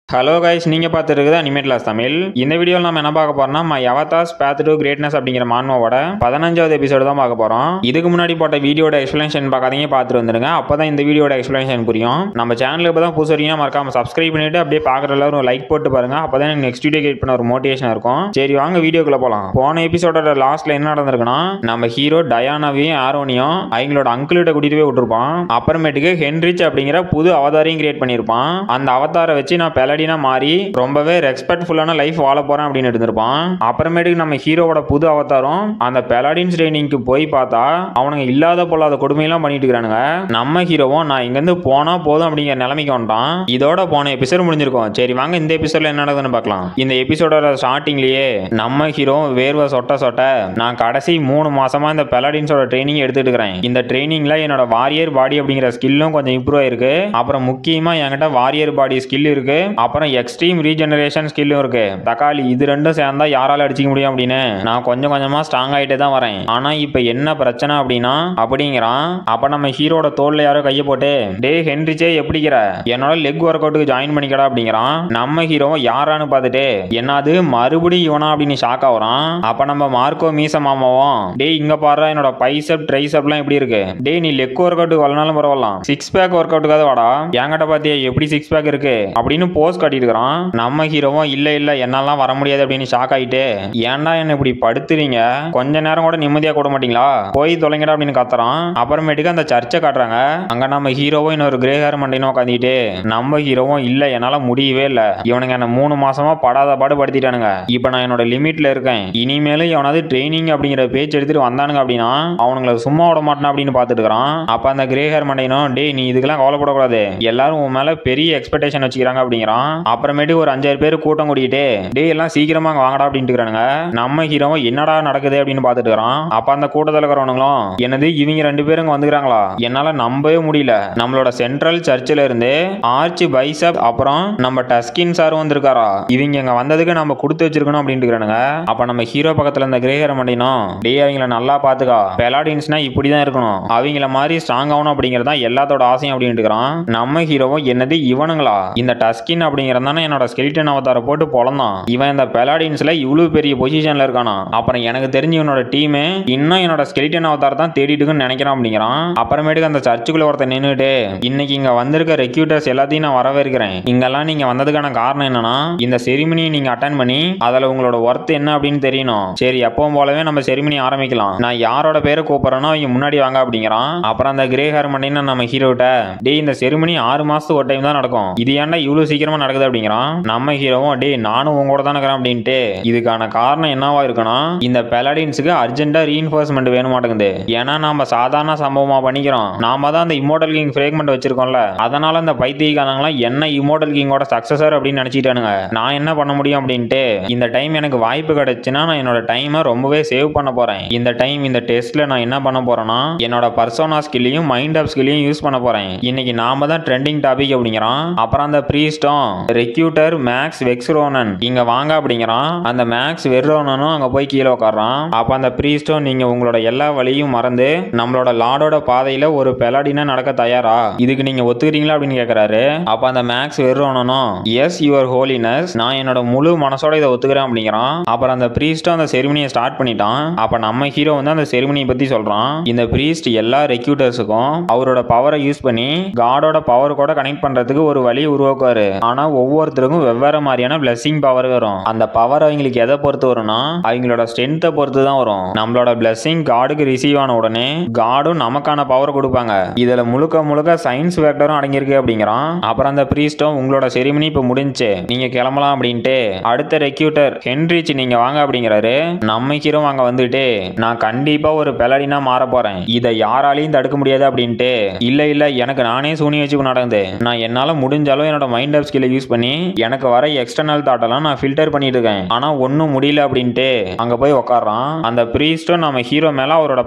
Hello guys, நீங்கள் பார்த்துருக்குது animate class Tamil. இந்த வீடியோவில் நம்ம என்ன பார்க்க போறோம்னா my avatars path to greatness அப்படிங்கிற மான்மாவோட 15வது எபிசோடு தான் பார்க்க போகிறோம். இதுக்கு முன்னாடி போட்ட வீடியோட எக்ஸ்பிளேஷன் பார்க்காதீங்க, பார்த்துட்டு வந்துருங்க. அப்போ தான் இந்த வீடியோட எக்ஸ்பிளேஷன் புரியும். நம்ம சேனலுக்கு இப்போ தான் புதுசு வரைக்கும் மறக்காம சப்ஸ்கிரைப் பண்ணிட்டு அப்படியே பார்க்குற எல்லாரும் லைக் போட்டு பாருங்க. அப்போ தான் எனக்கு நெக்ஸ்ட் வீடியோ கிரியேட் பண்ண ஒரு மோட்டிவேஷன் இருக்கும். சரி வாங்க வீடியோக்குள்ள போகலாம். போன எபிசோட லாஸ்ட்ல என்ன நடந்திருக்குன்னா, நம்ம ஹீரோ டயானாவையும் ஆரோனியும் அவங்களோட அங்கிள்கிட்ட கூட்டிட்டு போய் விட்டுருப்பான். அப்புறமேட்டுக்கு ஹென்ரிச் அப்படிங்கிற புது அவதாரையும் கிரியேட் பண்ணியிருப்பான். அந்த அவதாரை வச்சு நான் பெலடினா மாறி ரொம்பவே ரெஸ்பெக்ட்ஃபுல்லான லைஃப் வாழ போறேன் அப்படின்னு எடுத்திருப்பான். அப்புறமேட்டுக்கு நம்ம ஹீரோவோட புது அவதாரம் அந்த பெலாடின்ஸ் ட்ரைனிங்க்கு போய் பார்த்தா அவனுங்க இல்லாத பொல்லாத கொடுமையெல்லாம் பண்ணிட்டு இருக்கானுங்க. நம்ம ஹீரோவும் நான் இங்கிருந்து போனா போதும் அப்படிங்கிற நிலைமைக்கு வந்துட்டான். இதோட போன எபிசோட் முடிஞ்சிருக்கும். சரி வாங்க இந்த எபிசோட்ல என்ன நடக்குதுன்னு பார்க்கலாம். இந்த எபிசோடோட ஸ்டார்டிங்லயே நம்ம ஹீரோ வேர்வை சொட்ட சொட்ட நான் கடைசி 3 மாசமா இந்த பெலாடின்ஸோட ட்ரைனிங் எடுத்துட்டு இருக்கிறேன். இந்த ட்ரைனிங்ல என்னோட வாரியர் பாடி அப்படிங்கிற ஸ்கில்லும் கொஞ்சம் இம்ப்ரூவ் ஆயிருக்கு. அப்புறம் முக்கியமா என்கிட்ட வாரியர் பாடி ஸ்கில் இருக்கு. அப்புறம் எக்ஸ்ட்ரீம் ரீஜெனரேஷன் ஸ்கில்லும் இருக்கு. தக்காளி இது ரெண்டும் சேர்ந்தா யாரால அடிச்சிக்க முடியும் அப்படின்னு நான் கொஞ்சம் கொஞ்சமா ஸ்ட்ராங் ஆயிட்டே தான் வரேன். ஆனா இப்ப என்ன பிரச்சனை அப்படின்னா அப்படிங்கிறான். அப்ப நம்ம ஹீரோட தோல்ல யாரோ கைய போட்டு டே ஹென்ரிச்சே எப்படிங்கிற என்னோட லெக் ஒர்க் அவுட்டுக்கு ஜாயின் பண்ணிக்கடா அப்படிங்கிறான். நம்ம ஹீரோ யாரான்னு பார்த்துட்டு என்னது மறுபடியும் இவனா அப்படின்னு ஷாக் ஆகுறான். அப்ப நம்ம மார்க்கோ மீச மாமாவும் டே இங்க பாரு என்னோட பைசப் ட்ரைசப்லாம் எப்படி இருக்கு, டே நீ லெக் ஒர்க் அவுட்டுக்கு வரனாலும் பரவாயில்ல, 6 பேக் ஒர்க் அவுட்டுக்காக வாடா, என்கிட்ட பாத்தியா எப்படி 6 பேக் இருக்கு அப்படின்னு போஸ்ட் காட்டிட்டு இருக்கிறான். நம்ம ஹீரோவும் இல்ல இல்ல என்னாலாம் வர முடியாது அப்படின்னு ஷாக் ஆயிட்டு ஏன்டா என்ன இப்படி படுத்துறீங்க, கொஞ்ச நேரம் கூட நிம்மதியா கூட மாட்டீங்களா, போய் தொலைங்கடா அப்படின்னு கத்துறான். அப்புறமேட்டுக்கு அந்த சர்ச்சை காட்டுறாங்க. அங்க நம்ம ஹீரோவும் இன்னொரு கிரே ஹேர் மண்டையும் உட்காந்துட்டு நம்ம ஹீரோவும் இல்ல என்னால முடியவே இல்ல, இவனுங்க என்ன 3 மாசமா படாத பாடு படுத்திட்டானுங்க, இப்ப நான் என்னோட லிமிட்ல இருக்கேன், இனிமேலும் எவனாவது ட்ரைனிங் அப்படிங்கிற பேச்சு எடுத்துட்டு வந்தானுங்க அப்படின்னா அவனுங்களை சும்மா விட மாட்டேன் அப்படின்னு பாத்துட்டு இருக்கான். அப்ப அந்த கிரே ஹேர் மண்டையும் டே நீ இதுக்கெல்லாம் கவலைப்படக்கூடாது, எல்லாரும் உன் மேல பெரிய எக்ஸ்பெக்டேஷன் வச்சுக்கிறாங்க அப்படிங்கிறான். அப்புறமேட்டு ஒரு 5-6 பேர் கூட்டம் கூட்டிட்டு டே எல்லாம் சீக்கிரமா வாங்கடா அப்படின்ட்டு இருக்கானுங்க. நம்ம ஹீரோவும் என்னடா நடக்குது அப்படின்னு பாத்துட்டு இருக்கான். அப்ப அந்த கூட்டத்தில் இருக்கிறவனுங்களும் என்னது இவங்க 2 பேரும் வந்துக்கிறாங்களா, என்னால நம்பவே முடியல, நம்மளோட சென்ட்ரல் சர்ச்சில் இருந்து ஆர்ச் பைசப் அப்புறம் நம்ம டஸ்கின் சார் வந்திருக்காரா, இவங்க இங்க வந்ததுக்கு நம்ம கொடுத்து வச்சிருக்கணும் அப்படின்ட்டு இருக்கானுங்க. அப்ப நம்ம ஹீரோ பக்கத்துல இந்த கிரே ஹேர் மண்டினும் டே அவங்கள நல்லா பாத்துக்கா, பெலாடின்ஸ்னா இப்படிதான் இருக்கணும், அவங்கள மாதிரி ஸ்ட்ராங் ஆகணும் அப்படிங்கறதா எல்லாத்தோட ஆசையும் அப்படின்ட்டு இருக்கிறான். நம்ம ஹீரோவும் என்னது இவனுங்களா, இந்த டஸ்கின் அப்படிங்கறதானே என்னோட ஸ்கெலிட்டன் அவதார போட்டு பொழந்தான், இவன் இந்த பெலாடின்ஸ்ல இவ்வளவு பெரிய பொசிஷன்ல இருக்கானா, அப்புறம் எனக்கு தெரிஞ்சு இவனோட டீம் இன்னும் என்னோட ஸ்கெலிட்டன் அவதார தான் தேடிட்டு இருக்குன்னு நினைக்கிறான் அப்படிங்கிறான். அப்புறமேட்டுக்கு அந்த சர்ச்சுக்குள்ள ஒருத்தர் நின்னுட்டு இன்னைக்கு இங்க வந்திருக்க ரெக்யூட்டர்ஸ் எல்லாத்தையும் நான் வரவேற்கிறேன், இங்கெல்லாம் நீங்க வந்ததுக்கான காரணம் என்னன்னா இந்த செரிமனியை நீங்க அட்டென்ட் பண்ணி அதுல உங்களோட ஒர்த் என்ன அப்படின்னு தெரியணும், சரி எப்பவும் போலவே நம்ம செரிமனி ஆரம்பிக்கலாம், நான் யாரோட பேரை கூப்பிடுறேனோ அவங்க முன்னாடி வாங்க அப்படிங்கிறான். அப்புறம் அந்த கிரே ஹேர் மண்டின்னு நம்ம ஹீரோட்ட டே இந்த செரிமனி 6 மாசத்துக்கு ஒரு டைம் தான் நடக்கும், இது ஏன்டா இவ்வளவு சீக்கிரமா நடக்குது அப்படிங்கிறான். நம்ம ஹீரோவும் டே நானும் உங்க கூட தான் இருக்கிறேன் அப்படின்ட்டு இதுக்கான காரணம் என்னவா இருக்குன்னா இந்த பெலாடின்ஸுக்கு அர்ஜென்ட்டா ரீஇன்ஃபோர்ஸ்மெண்ட் வேணும் மாட்டேங்குது, ஏன்னா நாம சாதாரண சம்பவமா பண்ணிக்கிறோம், நாம தான் அந்த இம்மோர்டல் கிங் ஃப்ரேக்மெண்ட் வச்சிருக்கோம்ல, அதனால அந்த பைத்தியக்காரங்களாம் என்ன இம்மோர்டல் கிங்கோட சக்சஸர் அப்படின்னு நினைச்சிட்டானுங்க, நான் என்ன பண்ண முடியும் அப்படின்ட்டு இந்த டைம் எனக்கு வாய்ப்பு கிடைச்சுன்னா நான் என்னோட டைமை ரொம்பவே சேவ் பண்ண போறேன், இந்த டைம் இந்த டெஸ்ட்ல நான் என்ன பண்ண போறேன்னா என்னோட பர்சோனா ஸ்கில்லையும் மைண்ட் அப் ஸ்கில்லையும் யூஸ் பண்ண போறேன், இன்னைக்கு நாம தான் ட்ரெண்டிங் டாபிக் அப்படிங்கிறான். அப்புறம் அந்த பிரீஸ்டும் ரெக்யூட்டர் மேக்ஸ் வெக்ஸ்ரோனன் இங்க வாங்க அப்படிங்கிறான். அந்த மேக்ஸ் வெர்ரோனனும் அங்க போய் கீழே உட்கார்றான். அப்ப அந்த பிரீஸ்டும் நீங்க உங்களோட எல்லா வழியும் மறந்து நம்மளோட லார்டோட பாதையில ஒரு பெலாடினா நடக்க தயாரா, இதுக்கு நீங்க ஒத்துக்கிறீங்களா அப்படின்னு கேக்குறாரு. அப்ப அந்த மேக்ஸ் வெர்ரோனனும் எஸ் யுவர் ஹோலினஸ், நான் என்னோட முழு மனசோட இதை ஒத்துக்கிறேன் அப்படிங்கிறான். அப்புறம் அந்த பிரீஸ்டும் அந்த செரிமனியை ஸ்டார்ட் பண்ணிட்டான். அப்ப நம்ம ஹீரோ வந்து அந்த செரிமனியை பத்தி சொல்றான். இந்த பிரீஸ்ட் எல்லா ரெக்யூட்டர்ஸுக்கும் அவரோட பவரை யூஸ் பண்ணி காடோட பவர் கூட கனெக்ட் பண்றதுக்கு ஒரு வழியை உருவாக்குவாரு. ஆனா ஒவ்வொருத்தருக்கும் வெவ்வேறு மாதிரியான பிளெஸிங் பவர் வரும். அந்த பவர் அவங்களுக்கு எதை பொறுத்து வரும்னா அவங்களோட ஸ்ட்ரென்த்தை பொறுத்து தான் வரும். நம்மளோட பிளெஸிங் காடுக்கு ரிசீவ் ஆன உடனே காடும் நமக்கான பவர் கொடுப்பாங்க. இதுல முழுக்க முழுக்க சயின்ஸ் ஃபேக்டரும் அடங்கியிருக்கு அப்படிங்கிறான். அப்புறம் அந்த பிரீஸ்டும் உங்களோட செரிமனி இப்ப முடிஞ்சு நீங்க கிளம்பலாம் அப்படின்ட்டு அடுத்த ரெக்யூட்டர் ஹென்ரிச் நீங்க வாங்க அப்படிங்கிறாரு. நம்ம ஹீரோ அங்க வந்துட்டு நான் கண்டிப்பா ஒரு பெலாடினா மாற போறேன், இதை யாராலையும் தடுக்க முடியாது அப்படின்ட்டு இல்ல இல்ல எனக்கு நானே சூனி வச்சு நடந்து நான் என்னால முடிஞ்சாலும் என்னோட மைண்ட் அப் ஸ்கில்லை யூஸ் பண்ணி எனக்கு வர எக்ஸ்டர்னல் தாட்டெல்லாம் நான் ஃபில்டர் பண்ணிட்டு இருக்கேன், ஆனா ஒன்னும் முடியல அப்படின்ட்டு அங்க போய் உட்கார்றான். அந்த பிரீஸ்டும் நம்ம ஹீரோ மேல அவரோட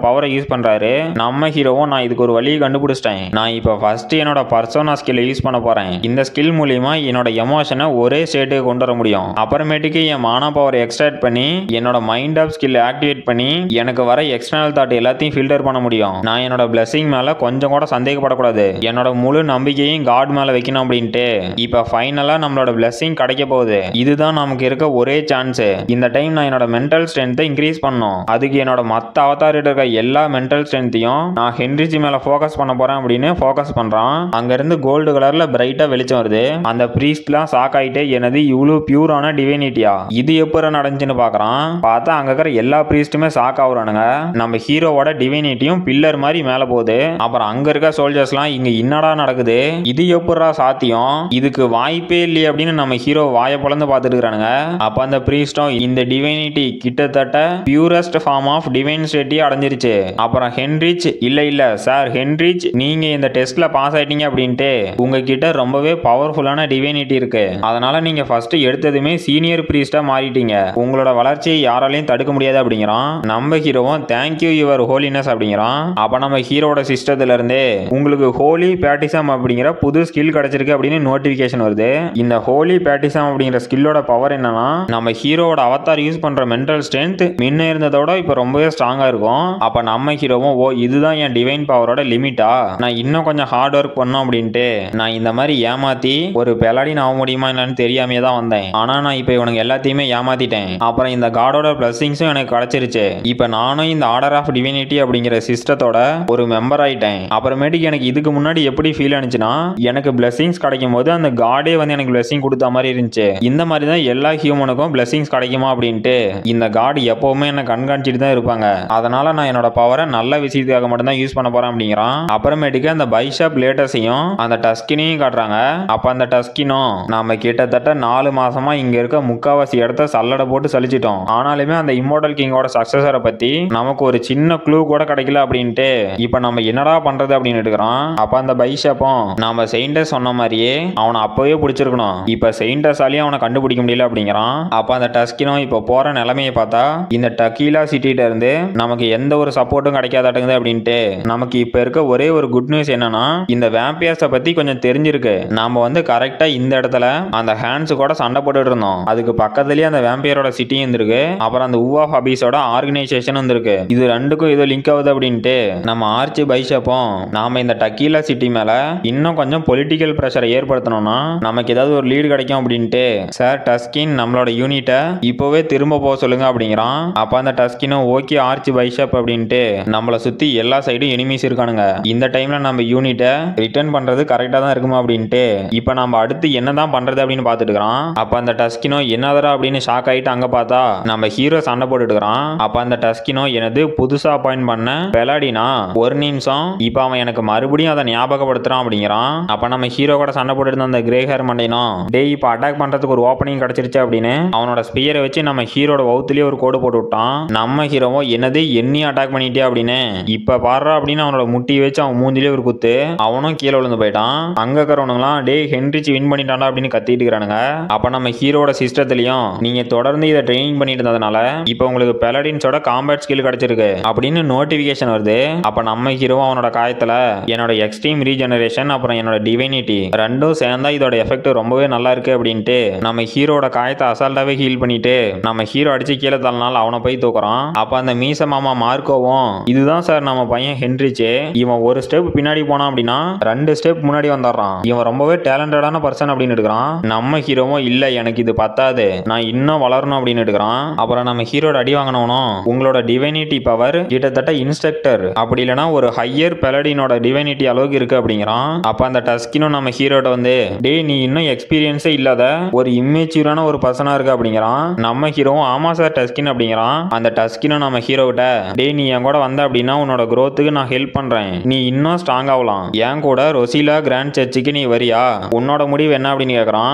பவரை யூஸ் பண்றாரு. நம்ம ஹீரோவும் நான் இதுக்கு ஒரு வழியை கண்டுபிடிச்சிட்டேன், நான் இப்போ ஃபர்ஸ்ட் என்னோட பர்சோனா ஸ்கில்லை யூஸ் பண்ண போறேன், இந்த ஸ்கில் மூலியமா என்னோட எமோஷனை ஒரே ஸ்டேட்டுக்கு கொண்டு வர முடியும், அப்புறமேட்டுக்கு என் மானா பவரை எக்ஸ்ட்ராக்ட் பண்ணி என்னோட மைண்ட் அப் ஸ்கில்லை ஆக்டிவேட் பண்ணி எனக்கு வர எக்ஸ்டர்னல் தாட் எல்லாத்தையும் ஃபில்டர் பண்ண முடியும், நான் என்னோட பிளெஸிங் மேல கொஞ்சம் கூட சந்தேகப்படக்கூடாது, என்னோட முழு நம்பிக்கையும் காட் மேல வைக்கணும் அப்படின்ட்டு இப்ப ஃபைனல் ஃபைனலா நம்மளோட blessing கிடைக்க போகுது. இதுதான் நமக்கு இருக்க ஒரே சான்ஸ். இந்த டைம் நான் என்னோட மென்டல் ஸ்ட்ரென்த்தை இன்க்ரீஸ் பண்ணணும். அதுக்கு என்னோட மத்த அவதார் இருக்க எல்லா மென்டல் ஸ்ட்ரென்த்தையும் நான் ஹென்ரிச் மேல ஃபோக்கஸ் பண்ண போறேன் அப்படின்னு ஃபோக்கஸ் பண்றான். அங்க இருந்து கோல்டு கலர்ல பிரைட்டா வெளிச்சம் வருது. அந்த பிரீஸ்ட்லாம் ஷாக் ஆயிட்டே என்னது இவ்வளவு பியூரான டிவைனிட்டியா, இது எப்ப நடந்துச்சுன்னு பாக்குறான். பார்த்தா அங்க இருக்கிற எல்லா பிரீஸ்டுமே ஷாக் ஆகுறானுங்க. நம்ம ஹீரோவோட டிவைனிட்டியும் பில்லர் மாதிரி மேல போகுது. அப்புறம் அங்க இருக்க சோல்ஜர்ஸ்லாம் இங்க என்னடா நடக்குது, இது எப்படா சாத்தியம், இதுக்கு வாய்ப்பே இல்லையே அப்படின்னு நம்ம ஹீரோ வாயை பொளந்து பார்த்துட்டு இருக்கானுங்க. அப்ப அந்த பிரீஸ்டும் இந்த டிவைனிட்டி கிட்டத்தட்ட பியூரஸ்ட் ஃபார்ம் ஆஃப் டிவைன் ஸ்டேட்டி அடைஞ்சிருச்சு. அப்புறம் ஹென்ரிச் இல்ல சார் ஹென்ரிச், நீங்க இந்த டெஸ்ட்ல பாஸ் ஆயிட்டீங்க அப்படின்ட்டு உங்ககிட்ட ரொம்பவே பவர்ஃபுல்லான டிவைனிட்டி இருக்கு. அதனால நீங்க ஃபர்ஸ்ட் எடுத்ததுமே சீனியர் பிரீஸ்டா மாறிட்டீங்க. உங்களோட வளர்ச்சியை யாராலையும் தடுக்க முடியாது அப்படிங்கிறான். நம்ம ஹீரோவும் தேங்க்யூ யுவர் ஹோலினஸ் அப்படிங்கிறான். அப்ப நம்ம ஹீரோட சிஸ்டத்துல இருந்தே உங்களுக்கு ஹோலி பேட்டிசம் அப்படிங்கிற புது ஸ்கில் கிடைச்சிருக்கு அப்படின்னு நோட்டிபிகேஷன் வருது. இந்த ஹோலி பேட்டிசம் அப்படிங்கிற ஸ்கில்லோட பவர் என்னன்னா நம்ம ஹீரோவோட அவதார் யூஸ் பண்ற மென்டல் ஸ்ட்ரென்த் முன்ன இருந்ததோட இப்ப ரொம்பவே ஸ்ட்ராங்கா இருக்கும். அப்ப நம்ம ஹீரோவும் ஓ இதுதான் என் டிவைன் பவரோட லிமிட்டா, நான் இன்னும் கொஞ்சம் ஹார்ட் ஒர்க் பண்ணோம் அப்படின்ட்டு நான் இந்த மாதிரி ஏமாத்தி ஒரு பெலாடின் ஆக முடியுமா என்னன்னு தெரியாமே தான் வந்தேன். ஆனா நான் இப்ப இவனுக்கு எல்லாத்தையுமே ஏமாத்திட்டேன். அப்புறம் இந்த காடோட பிளஸிங்ஸும் எனக்கு கிடைச்சிருச்சு. இப்ப நானும் இந்த ஆர்டர் ஆஃப் டிவைனிட்டி அப்படிங்கிற சிஸ்டத்தோட ஒரு மெம்பர் ஆயிட்டேன். அப்புறமேட்டுக்கு எனக்கு இதுக்கு முன்னாடி எப்படி ஃபீல் ஆனிச்சுன்னா எனக்கு பிளஸிங்ஸ் கிடைக்கும் போது அந்த காடே வந்து எனக்கு பிளஸிங் கொடுத்த மாதிரி இருந்துச்சு. இந்த மாதிரி தான் எல்லா ஹியூமனுக்கும் பிளஸிங்ஸ் கிடைக்குமா அப்படின்ட்டு இந்த காட் எப்பவுமே என்ன கண்காணிச்சிட்டு தான் இருப்பாங்க. அதனால நான் என்னோட பவரை நல்ல விஷயத்துக்காக மட்டும் தான் யூஸ் பண்ண போறேன் அப்படிங்கிறான். அப்புறமேட்டுக்கு அந்த பைஷாப் லேட்டஸையும் அந்த டஸ்கினையும் காட்டுறாங்க. அப்ப அந்த டஸ்கினும் நாம கிட்டத்தட்ட 4 மாசமா இங்க இருக்க முக்காவாசி இடத்த சல்லடை போட்டு சலிச்சிட்டோம். ஆனாலுமே அந்த இம்மோர்டல் கிங்கோட சக்சஸரை பத்தி நமக்கு ஒரு சின்ன க்ளூ கூட கிடைக்கல அப்படின்ட்டு இப்ப நம்ம என்னடா பண்றது அப்படின்னு எடுக்கிறான். அப்ப அந்த பைஷாப்பும் நாம செயின்டஸ் சொன்ன மாதிரியே அவனை அப்பவே பிடிச்சிருக்கணும், இப்ப செயின்டஸாலையும் அவனை கண்டுபிடிக்க முடியல அப்படிங்கிறான். அப்ப அந்த டஸ்கினும் இப்ப போற நிலைமையை பார்த்தா இந்த டக்கீலா சிட்டில இருந்து நமக்கு எந்த ஒரு சப்போர்ட்டும் கிடைக்காதாட்டுங்குது அப்படின்ட்டு நமக்கு இப்ப இருக்க ஒரே ஒரு குட் நியூஸ் என்னன்னா இந்த வேம்பியர்ஸை பத்தி கொஞ்சம் தெரிஞ்சிருக்கு. நாம வந்து கரெக்டா இந்த இடத்துல அந்த ஹேண்ட்ஸ் கூட சண்டை போட்டுட்டு இருந்தோம். அதுக்கு பக்கத்துலயே அந்த வேம்பியரோட சிட்டியும் இருந்திருக்கு. அப்புறம் அந்த ஊ ஆஃப் அபீஸோட ஆர்கனைசேஷன் இருந்திருக்கு. இது ரெண்டுக்கும் ஏதோ லிங்க் ஆகுது அப்படின்ட்டு நம்ம ஆர்ச்சி பைஷப்பும் நாம இந்த டக்கீலா சிட்டி மேல இன்னும் கொஞ்சம் பொலிட்டிக்கல் பிரஷரை ஏற்படுத்தணும்னா நமக்கு ஏதாவது ஒரு லீடு கிடைக்கும் அப்படின்ட்டு சார் டஸ்கின் நம்மளோட யூனிட்டை இப்போவே திரும்ப போக சொல்லுங்க அப்படிங்கிறான். அப்ப அந்த டஸ்கினும் ஓகே ஆர்ச்சி பைஷப் அப்படின்ட்டு நம்மளை சுத்தி எல்லா சைடும் எனிமீஸ் இருக்கானுங்க. இந்த டைம்ல நம்ம யூனிட்டை ரிட்டர்ன் பண்றது கரெக்டா தான் இருக்குமா அப்படின்ட்டு இப்ப நம்ம அடுத்து என்னதான் பண்றது அப்படின்னு பாத்துட்டு இருக்கிறான். அப்ப அந்த டஸ்கினோ என்னதரா அப்படின்னு ஷாக் ஆயிட்டு அங்க பார்த்தா நம்ம ஹீரோ சண்டை போட்டுட்டு இருக்கிறான். அப்ப அந்த டஸ்கினோ எனது புதுசா அப்பாயிண்ட் பண்ண பெலாடினா ஒரு நிமிஷம் இப்ப அவன் எனக்கு மறுபடியும் அதை ஞாபகப்படுத்துறான் அப்படிங்கிறான். அப்ப நம்ம ஹீரோ கூட சண்டை போட்டு இருந்த அந்த கிரே ஹேர் மண்டைனும் டேய் இப்ப அட்டாக் பண்றதுக்கு ஒரு ஓப்பனிங் கிடைச்சிருச்சு அப்படின்னு அவனோட ஸ்பியரை வச்சு நம்ம ஹீரோட வவுத்துலயே ஒரு கோடு போட்டு விட்டான். நம்ம ஹீரோவும் என்னது என்னையும் அட்டாக் பண்ணிட்டே அப்படின்னு இப்ப பாடுறா அப்படின்னு அவனோட முட்டி வச்சு அவன் மூஞ்சிலே ஒரு குத்து, அவனும் கீழே விழுந்து போயிட்டான். அங்க இருக்கிறவனுங்களாம் டே ஹென்ரிச் வின் பண்ணிட்டான்டா அப்படின்னு கத்திட்டு இருக்கானுங்க. அப்ப நம்ம ஹீரோட சிஸ்டத்திலையும் நீங்க தொடர்ந்து இதை ட்ரைனிங் பண்ணிட்டு இருந்ததுனால இப்ப உங்களுக்கு பெலடின்ஸோட காம்பேட் ஸ்கில் கிடைச்சிருக்கு அப்படின்னு நோட்டிபிகேஷன் வருது. அப்ப நம்ம ஹீரோவும் அவனோட காயத்துல என்னோட எக்ஸ்ட்ரீம் ரீஜெனரேஷன் அப்புறம் என்னோட டிவைனிட்டி ரெண்டும் சேர்ந்தா இதோட எஃபெக்ட் ரொம்பவே நல்லா இருக்கு அப்படின்ட்டு நம்ம ஹீரோட காயத்தை அசால்ட்டாவே ஹீல் பண்ணிட்டு நம்ம ஹீரோ அடிச்சு கீழே தள்ளனால அவனை போய் தூக்குறான். அப்ப அந்த மீச மாமா மார்க்கோவும் இதுதான் சார் நம்ம பையன் ஹென்ரிச், இவன் ஒரு ஸ்டெப் பின்னாடி போனான் அப்படின்னா 2 ஸ்டெப் முன்னாடி வந்துடுறான், இவன் ரொம்பவே டேலண்டடான பர்சன் அப்படின்னு எடுக்கிறான். நம்ம ஹீரோவும் இல்ல எனக்கு இது பத்தாது, நான் இன்னும் வளரணும் அப்படின்னு எடுக்கிறான். அப்புறம் நம்ம ஹீரோட அடி வாங்கணும், உங்களோட டிவைனிட்டி பவர் கிட்டத்தட்ட இன்ஸ்ட்ரக்டர் அப்படி இல்லைன்னா ஒரு ஹையர் பெலடினோட டிவைனிட்டி அளவுக்கு இருக்கு அப்படிங்கிறான். அப்ப அந்த டஸ்கினும் நம்ம ஹீரோட வந்து டே நீ இன்னும் எக்ஸ்பீரியன்ஸே இல்லாத ஒரு இம்மெச்சூரான ஒரு பர்சனா இருக்கு அப்படிங்கிறான். நம்ம ஹீரோவும் ஆமா சார் டஸ்கின் அப்படிங்கிறான். அந்த டஸ்கினும் நம்ம ஹீரோ கிட்ட டே நீ என் கூட வந்த அப்படின்னா உன்னோட growthக்கு நான் ஹெல்ப் பண்றேன், நீ இன்னும் ஸ்ட்ராங் ஆகலாம், என் கூட ரொசிலா கிராண்ட் சர்ச்சுக்கு நீ வரியா, உன்னோட முடிவு என்ன அப்படின்னு கேட்கறான்.